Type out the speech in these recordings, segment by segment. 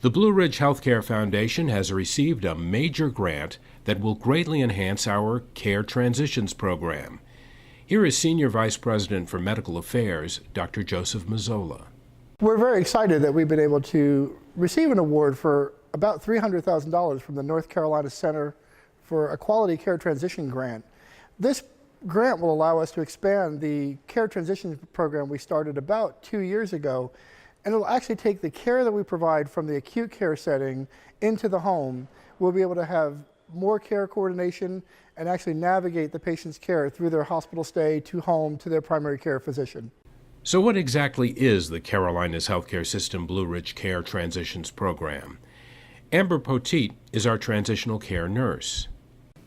The Blue Ridge Healthcare Foundation has received a major grant that will greatly enhance our Care Transitions program. Here is Senior Vice President for Medical Affairs, Dr. Joseph Mazzola. We're very excited that we've been able to receive an award for about $300,000 from the North Carolina Center for a Quality Care Transition grant. This grant will allow us to expand the Care Transition program we started about 2 years ago, and it'll actually take the care that we provide from the acute care setting into the home. We'll be able to have more care coordination and actually navigate the patient's care through their hospital stay to home to their primary care physician. So what exactly is the Carolinas Healthcare System Blue Ridge Care Transitions program? Amber Poteet is our transitional care nurse.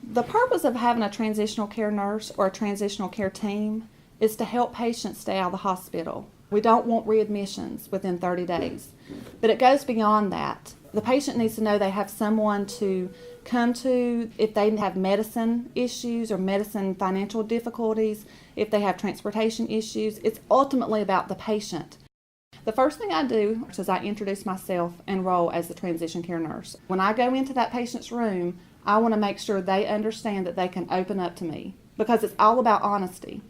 The purpose of having a transitional care nurse or a transitional care team is to help patients stay out of the hospital. We don't want readmissions within 30 days, but it goes beyond that. The patient needs to know they have someone to come to if they have medicine issues or medicine financial difficulties, if they have transportation issues. It's ultimately about the patient. The first thing I do is I introduce myself and enroll as the transition care nurse. When I go into that patient's room, I want to make sure they understand that they can open up to me because it's all about honesty.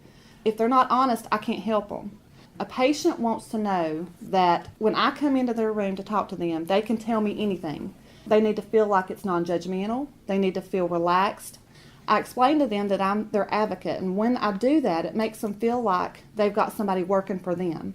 If they're not honest, I can't help them. A patient wants to know that when I come into their room to talk to them, they can tell me anything. They need to feel like it's non-judgmental. They need to feel relaxed. I explain to them that I'm their advocate, and when I do that, it makes them feel like they've got somebody working for them.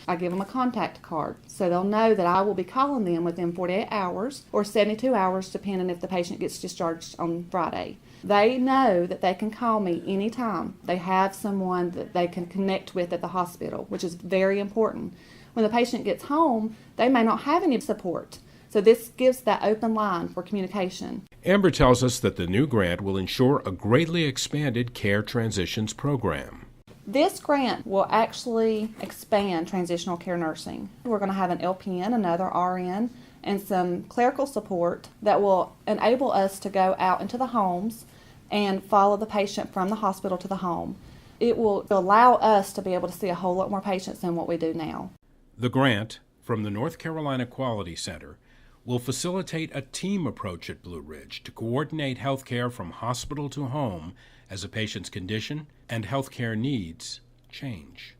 I give them a contact card so they'll know that I will be calling them within 48 hours or 72 hours, depending if the patient gets discharged on Friday. They know that they can call me anytime. They have someone that they can connect with at the hospital, which is very important. When the patient gets home, they may not have any support. So this gives that open line for communication. Amber tells us that the new grant will ensure a greatly expanded Care Transitions program. This grant will actually expand transitional care nursing. We're going to have an LPN, another RN, and some clerical support that will enable us to go out into the homes and follow the patient from the hospital to the home. It will allow us to be able to see a whole lot more patients than what we do now. The grant from the North Carolina Quality Center will facilitate a team approach at Blue Ridge to coordinate health care from hospital to home as a patient's condition and health care needs change.